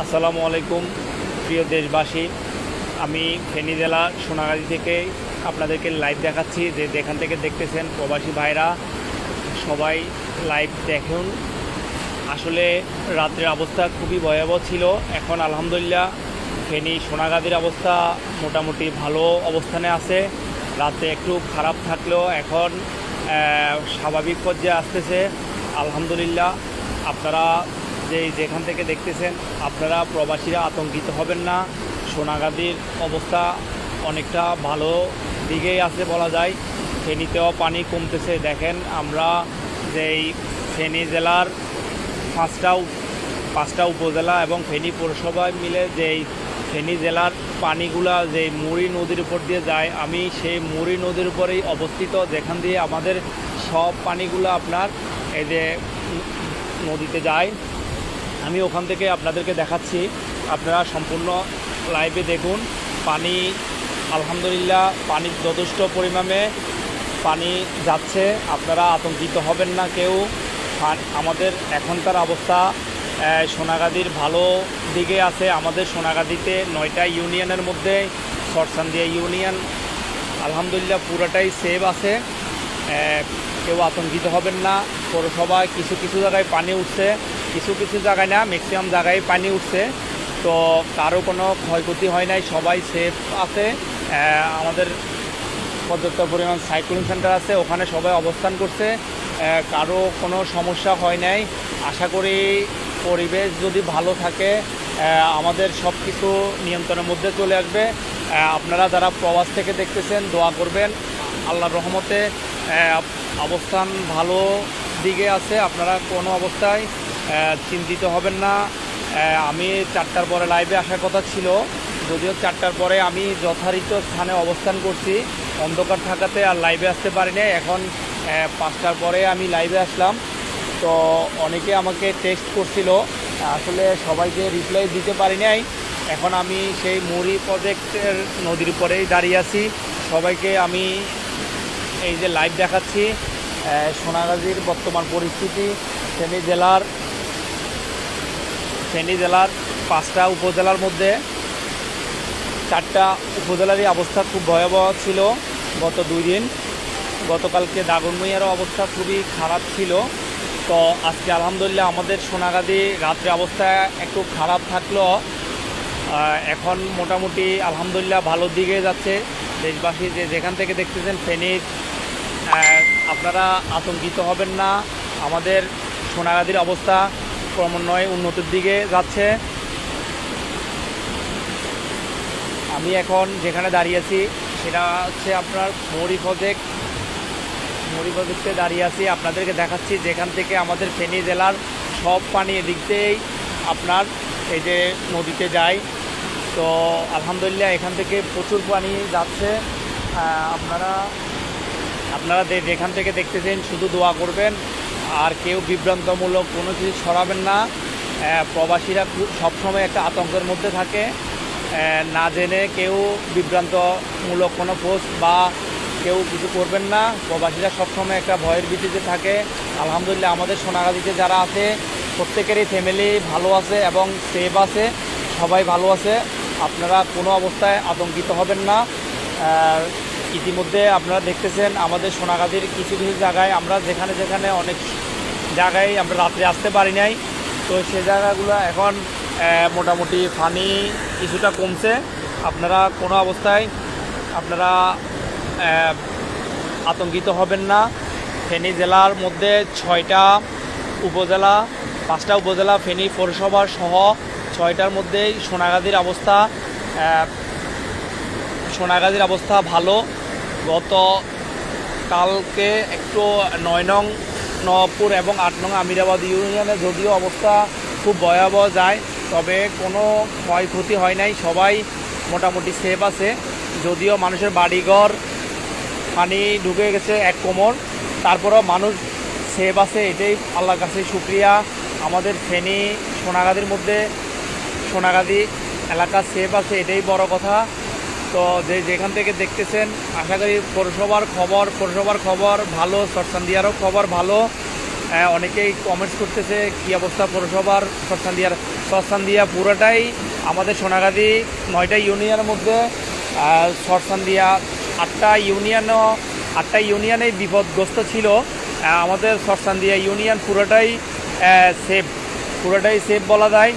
আসসালামু আলাইকুম প্রিয় দেশবাসী। আমি ফেনী জেলা সোনাগাজী থেকে আপনাদেরকে লাইভ দেখাচ্ছি। যেখান থেকে দেখতেছেন প্রবাসী ভাইরা সবাই লাইভ দেখুন। আসলে রাত্রের অবস্থা খুবই ভয়াবহ ছিল। এখন আলহামদুলিল্লাহ ফেনী সোনাগাজীর অবস্থা মোটামুটি ভালো অবস্থানে আছে। রাতে একটু খারাপ থাকলেও এখন স্বাভাবিক পর্যায়ে আসতেছে আলহামদুলিল্লাহ। আপনারা যেখান থেকে দেখতেছেন আপনারা প্রবাসীরা আতঙ্কিত হবেন না। সোনাগাজীর অবস্থা অনেকটা ভালো দিকেই আছে বলা যায়। ফেনীতেও পানি কমতেছে। দেখেন আমরা যেই ফেনী জেলার পাঁচটা উপজেলা এবং ফেনী পৌরসভা মিলে যেই ফেনী জেলার পানিগুলা যেই মুড়ি নদীর উপর দিয়ে যায়, আমি সেই মুড়ি নদীর উপরেই অবস্থিত, যেখান দিয়ে আমাদের সব পানিগুলো আপনার এই যে নদীতে যায়। আমি ওখান থেকে আপনাদেরকে দেখাচ্ছি, আপনারা সম্পূর্ণ লাইভে দেখুন। পানি আলহামদুলিল্লাহ পানি যথেষ্ট পরিমাণে পানি যাচ্ছে। আপনারা আতঙ্কিত হবেন না কেউ। আমাদের এখনকার অবস্থা সোনাগাজীর ভালো দিকে আছে। আমাদের সোনাগাজীতে 9টা ইউনিয়নের মধ্যে চরচান্দিয়া ইউনিয়ন আলহামদুলিল্লাহ পুরোটাই সেভ আছে। কেউ আতঙ্কিত হবেন না। পৌরসভায় কিছু কিছু জায়গায় পানি উঠছে, কিছু কিছু জায়গায় না, ম্যাক্সিমাম জায়গায় পানি উঠছে। তো কারো কোনো ক্ষয়ক্ষতি হয় নাই, সবাই সেফ আছে। আমাদের পর্যাপ্ত পরিমাণ সাইক্লোন সেন্টার আছে, ওখানে সবাই অবস্থান করছে। কারো কোনো সমস্যা হয় নাই। আশা করি পরিবেশ যদি ভালো থাকে আমাদের সব কিছু নিয়ন্ত্রণের মধ্যে চলে আসবে। আপনারা যারা প্রবাস থেকে দেখতেছেন দোয়া করবেন। আল্লাহর রহমতে অবস্থান ভালো দিকে আছে। আপনারা কোনো অবস্থায় চিন্তিত হবেন না। আমি 4টার পরে লাইভে আসার কথা ছিল, যদিও 4টার পরে আমি যথারীত স্থানে অবস্থান করছি। অন্ধকার থাকাতে আর লাইভে আসতে পারিনি। এখন 5টার পরে আমি লাইভে আসলাম। তো অনেকে আমাকে টেক্সট করছিল, আসলে সবাইকে রিপ্লাই দিতে পারি নাই। এখন আমি সেই মুড়ি প্রজেক্টের নদীর উপরেই দাঁড়িয়ে আছি। সবাইকে আমি এই যে লাইভ দেখাচ্ছি সোনাগাজীর বর্তমান পরিস্থিতি। ফেনী জেলার 5টা উপজেলার মধ্যে 4টা উপজেলারই অবস্থা খুব ভয়াবহ ছিল গত 2 দিন। গতকালকে দাগনভূঞারও অবস্থা খুবই খারাপ ছিল। তো আজকে আলহামদুলিল্লাহ আমাদের সোনাগাজী রাত্রে অবস্থা একটু খারাপ থাকলেও এখন মোটামুটি আলহামদুলিল্লাহ ভালোর দিকে যাচ্ছে। দেশবাসী যেখান থেকে দেখতেছেন ফেনীর, আপনারা আতঙ্কিত হবেন না। আমাদের সোনাগাজীর অবস্থা ক্রমান্বয়ে উন্নতির দিকে যাচ্ছে। আমি এখন যেখানে দাঁড়িয়েছি সেটা হচ্ছে আপনার মুড়ি প্রজেক্টে দাঁড়িয়ে আছি। আপনাদেরকে দেখাচ্ছি যেখান থেকে আমাদের ফেনী জেলার সব পানি এদিক দিয়েই আপনার এই যে নদীতে যায়। তো আলহামদুলিল্লাহ এখান থেকে প্রচুর পানি যাচ্ছে। আপনারা যেখান থেকে দেখতেছেন শুধু দোয়া করবেন, আর কেউ বিভ্রান্তমূলক কোনো কিছু ছড়াবেন না। প্রবাসীরা সবসময় একটা আতঙ্কের মধ্যে থাকে। না জেনে কেউ বিভ্রান্তমূলক কোনো পোস্ট বা কেউ কিছু করবেন না। প্রবাসীরা সবসময় একটা ভয়ের ভিত্তিতে থাকে। আলহামদুলিল্লাহ আমাদের সোনাগাজীতে যারা আছে প্রত্যেকেরই ফ্যামিলি ভালো আছে এবং সেফ আছে, সবাই ভালো আছে। আপনারা কোনো অবস্থায় আতঙ্কিত হবেন না। ইতিমধ্যে আপনারা দেখতেছেন আমাদের সোনাগাজীর কিছু কিছু জায়গায় আমরা যেখানে অনেক জায়গায় আমরা রাত্রে আসতে পারি নাই। তো সে জায়গাগুলো এখন মোটামুটি পানি কিছুটা কমছে। আপনারা কোনো অবস্থায় আপনারা আতঙ্কিত হবেন না। ফেনী জেলার মধ্যে 6টা উপজেলা, 5টা উপজেলা ফেনী পৌরসভা সহ 6টার মধ্যেই সোনাগাজীর অবস্থা ভালো। গত কালকে একটু 9 নং নবপুর এবং 8 নং আমিরাবাদ ইউনিয়নে যদিও অবস্থা খুব ভয়াবহ যায়, তবে কোনো ক্ষয়ক্ষতি হয় নাই, সবাই মোটামুটি সেফ আছে। যদিও মানুষের বাড়িঘর পানি ঢুকে গেছে 1 কোমর, তারপরেও মানুষ সেফ আছে, এটাই আল্লাহর কাছে শুকরিয়া। আমাদের ফেনী সোনাগাজী এলাকা সেফ আছে, এটাই বড় কথা। তো যেখান থেকে দেখতেছেন আশা করি পৌরসভার খবর ভালো, চরচান্দিয়ারও খবর ভালো। অনেকেই কমেন্টস করতেছে কী অবস্থা পৌরসভার চরচান্দিয়ার। চরচান্দিয়া পুরোটাই আমাদের সোনাগাজী 9টা ইউনিয়নের মধ্যে চরচান্দিয়া 8টা ইউনিয়নেই বিপদগ্রস্ত ছিল। আমাদের চরচান্দিয়া ইউনিয়ন পুরোটাই সেফ বলা যায়,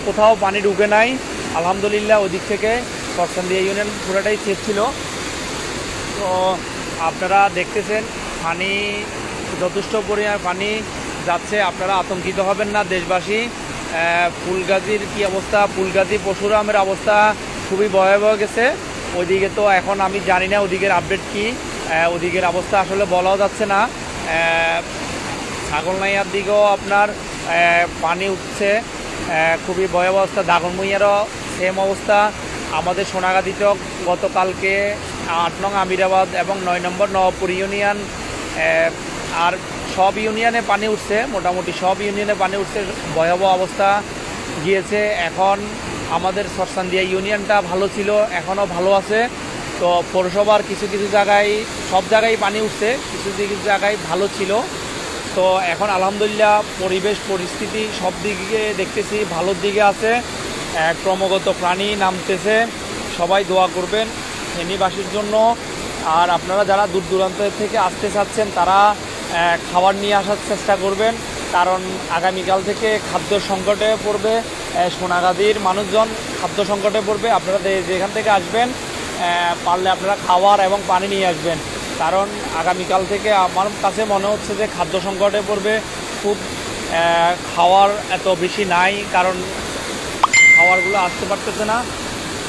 কোথাও পানি ঢুকে নাই আলহামদুলিল্লাহ। ওদিক থেকে চরচান্দিয়া ইউনিয়ন পুরোটাই সেফ ছিল। তো আপনারা দেখতেছেন পানি যথেষ্ট পরিমাণ পানি যাচ্ছে, আপনারা আতঙ্কিত হবেন না দেশবাসী। ফুলগাজীর কি অবস্থা, ফুলগাজী পরশুরামের অবস্থা খুবই ভয়াবহ গেছে। ওইদিকে তো এখন আমি জানি না ওদিকের আপডেট কি, ওদিকের অবস্থা আসলে বলাও যাচ্ছে না। ছাগলনাইয়ার দিকেও আপনার পানি উঠছে, খুবই ভয়াবহ অবস্থা। দাগনভূঞারও সেম অবস্থা। আমাদের সোনাগাজীতেও গতকালকে 8 নং আমিরাবাদ এবং 9 নম্বর নবপুর ইউনিয়ন আর সব ইউনিয়নে পানি উঠছে, মোটামুটি সব ইউনিয়নে পানি উঠছে, ভয়াবহ অবস্থা গিয়েছে। এখন আমাদের চরচান্দিয়া ইউনিয়নটা ভালো ছিল, এখনও ভালো আছে। তো পৌরসভার কিছু জায়গায়, সব জায়গায় পানি উঠছে, কিছু জায়গায় ভালো ছিল। তো এখন আলহামদুলিল্লাহ পরিস্থিতি সব দিকে দেখতেছি ভালোর দিকে আছে, ক্রমাগত প্রাণী নামতেছে। সবাই দোয়া করবেন ফেনীবাসীর জন্য। আর আপনারা যারা দূর দূরান্ত থেকে আসতে চাচ্ছেন তারা খাবার নিয়ে আসার চেষ্টা করবেন, কারণ আগামীকাল থেকে খাদ্য সংকটে পড়বে সোনাগাজীর মানুষজন, খাদ্য সংকটে পড়বে। আপনারা যেখান থেকে আসবেন পারলে আপনারা খাবার এবং পানি নিয়ে আসবেন, কারণ আগামীকাল থেকে আমার কাছে মনে হচ্ছে যে খাদ্য সংকটে পড়বে। খুব খাওয়ার এত বেশি নাই, কারণ খাবারগুলো আসতে পারতেছে না।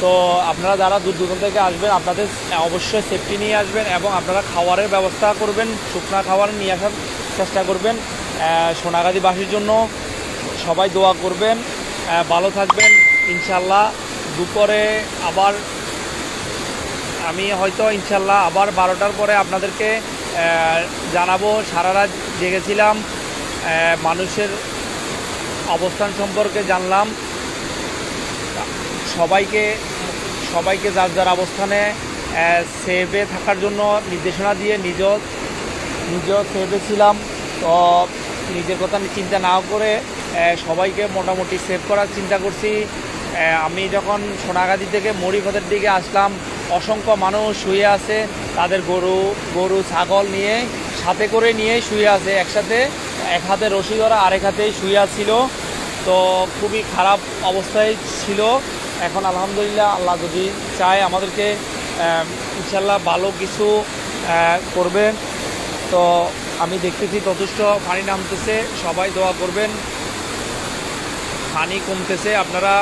তো আপনারা যারা দূর দূরান্ত থেকে আসবেন আপনাদের অবশ্যই সেফটি নিয়ে আসবেন এবং আপনারা খাবারের ব্যবস্থা করবেন, শুকনো খাবার নিয়ে আসার চেষ্টা করবেন। সোনাগাজীবাসীর জন্য সবাই দোয়া করবেন, ভালো থাকবেন ইনশাল্লাহ। দুপুরে আবার আমি হয়তো ইনশাল্লাহ আবার 12টার পরে আপনাদেরকে জানাবো। সারা রাত জেগেছিলাম, মানুষের অবস্থান সম্পর্কে জানলাম। সবাইকে যার যার অবস্থানে সেভে থাকার জন্য নির্দেশনা দিয়ে নিজেও সেভে ছিলাম। তো নিজের কথা চিন্তা না করে সবাইকে মোটামুটি সেভ করার চিন্তা করছি। আমি যখন সোনাগাজী থেকে মরিফাদের দিকে আসলাম, অসংখ্য মানুষ শুয়ে আছে, তাদের গরু ছাগল নিয়ে সাথে করে নিয়ে শুয়ে আছে একসাথে, এক হাতে রশি ধরা আরেক হাতেই শুয়ে ছিল। তো খুবই খারাপ অবস্থায় ছিল। এখন আলহামদুলিল্লাহ আল্লাহ যদি চায় আমাদেরকে ইনশাল্লাহ ভালো কিছু করবে। তো আমি দেখতেছি যথেষ্ট পানি নামতেছে, সবাই দোয়া করবেন। পানি কমতেছে, আপনারা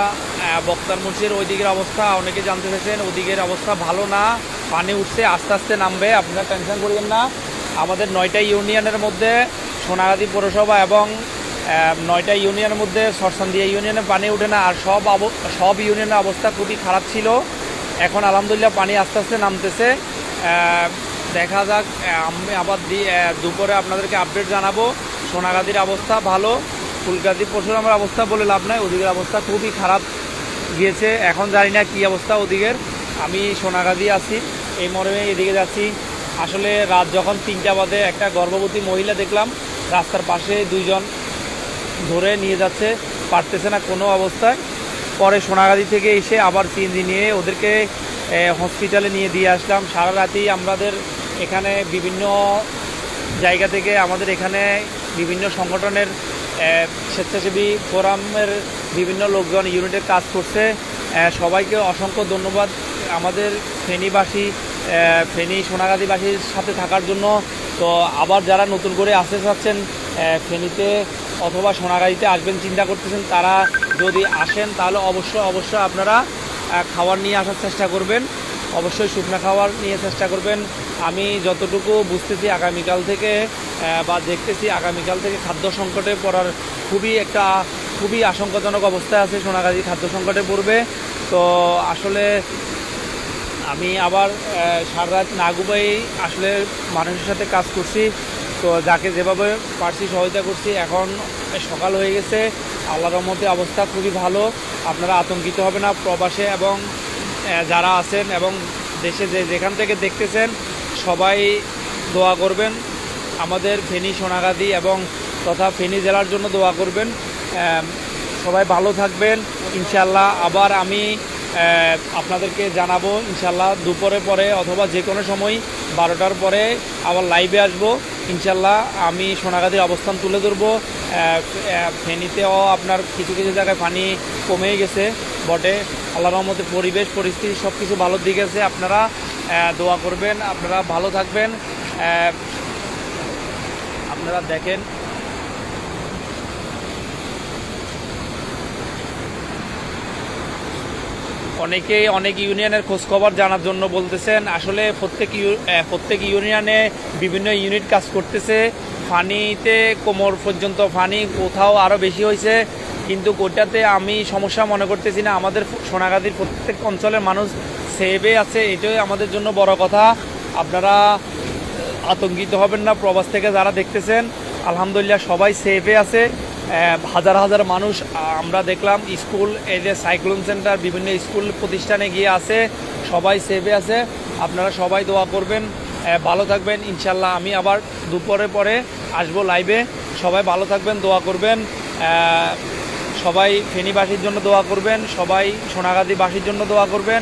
বক্তার মুন্সির ওই দিকের অবস্থা অনেকে জানতে চেয়েছেন, ওদিকের অবস্থা ভালো না, পানি উঠছে, আস্তে আস্তে নামবে, আপনারা টেনশন করবেন না। আমাদের 9টা ইউনিয়নের মধ্যে সোনাগাজী পৌরসভা এবং 9টা ইউনিয়নের মধ্যে চরচান্দিয়া ইউনিয়নে পানি ওঠে না, আর সব ইউনিয়নের অবস্থা খুবই খারাপ ছিল। এখন আলহামদুলিল্লাহ পানি আস্তে আস্তে নামতেছে। দেখা যাক, আমি আবার দুপুরে আপনাদেরকে আপডেট জানাবো। সোনাগাজীর অবস্থা ভালো, ফুলগাজী পরশুরামের অবস্থা বলে লাভ নাই, ওদিকের অবস্থা খুবই খারাপ গিয়েছে। এখন জানি না কী অবস্থা ওদিকের। আমি সোনাগাজী আছি, এই মর্মে এদিকে যাচ্ছি। আসলে রাত যখন 3টা বাজে একটা গর্ভবতী মহিলা দেখলাম রাস্তার পাশে, 2 জন ধরে নিয়ে যাচ্ছে, পারতেছে না কোনো অবস্থায়। পরে সোনাগাজী থেকে এসে আবার সিএনজি নিয়ে ওদেরকে হসপিটালে নিয়ে দিয়ে আসলাম। সারা রাতেই আমাদের এখানে বিভিন্ন জায়গা থেকে, আমাদের এখানে বিভিন্ন সংগঠনের স্বেচ্ছাসেবী ফোরামের বিভিন্ন লোকজন ইউনিটের কাজ করছে। সবাইকে অসংখ্য ধন্যবাদ আমাদের ফেনীবাসী, ফেনী সোনাগাজীবাসীর সাথে থাকার জন্য। তো আবার যারা নতুন করে আসতে চাচ্ছেন ফেনীতে অথবা সোনাগাজীতে আসবেন চিন্তা করতেছেন, তারা যদি আসেন তাহলে অবশ্যই আপনারা খাবার নিয়ে আসার চেষ্টা করবেন, অবশ্যই শুকনো খাবার নিয়ে চেষ্টা করবেন। আমি যতটুকু বুঝতেছি আগামীকাল থেকে বা দেখতেছি আগামীকাল থেকে খাদ্য সংকটে পড়ার খুবই আশঙ্কাজনক অবস্থায় আছে সোনাগাজী, খাদ্য সংকটে পড়বে। তো আসলে আমি আবার সারা রাত না ঘুমাই আসলে মানুষের সাথে কাজ করছি। তো যাকে যেভাবে পারছি সহায়তা করছি। এখন সকাল হয়ে গেছে, আল্লাহর রহমতে অবস্থা খুবই ভালো, আপনারা আতঙ্কিত হবে না। প্রবাসে এবং যারা আছেন এবং দেশে যেখান থেকে দেখতেছেন সবাই দোয়া করবেন, আমাদের ফেনী সোনাগাজী এবং তথা ফেনী জেলার জন্য দোয়া করবেন। সবাই ভালো থাকবেন ইনশাল্লাহ। আবার আমি আপনাদেরকে জানাবো ইনশাল্লাহ দুপুরে পরে অথবা যে কোনো সময় 12টার পরে আবার লাইভে আসবো ইনশাল্লাহ। আমি সোনাগাজীর অবস্থান তুলে ধরবো। ফেনীতেও আপনার কিছু কিছু জায়গায় পানি কমেই গেছে বটে, আল্লাহর রহমতে পরিবেশ পরিস্থিতি সব কিছু ভালোর দিকে আছে। আপনারা দোয়া করবেন, আপনারা ভালো থাকবেন। আপনারা দেখেন অনেকেই অনেক ইউনিয়নের খোঁজখবর জানার জন্য বলতেছেন। আসলে প্রত্যেক ইউনিয়নে বিভিন্ন ইউনিট কাজ করতেছে। পানিতে কোমর পর্যন্ত পানি, কোথাও আরও বেশি হয়েছে, কিন্তু ওটাতে আমি সমস্যা মনে করতেছি না। আমাদের সোনাগাজীর প্রত্যেক অঞ্চলের মানুষ সেভে আছে, এটাই আমাদের জন্য বড় কথা। আপনারা আতঙ্কিত হবেন না। প্রবাস থেকে যারা দেখতেছেন আলহামদুলিল্লাহ সবাই সেভে আছে। হাজার হাজার মানুষ আমরা দেখলাম স্কুল, এই যে সাইক্লোন সেন্টার, বিভিন্ন স্কুল প্রতিষ্ঠানে গিয়ে আছে, সবাই সেভে আছে। আপনারা সবাই দোয়া করবেন, ভালো থাকবেন ইনশাল্লাহ। আমি আবার দুপুরের পরে আসবো লাইভে। সবাই ভালো থাকবেন, দোয়া করবেন। সবাই ফেনীবাসীর জন্য দোয়া করবেন, সবাই সোনাগাজীবাসীর জন্য দোয়া করবেন।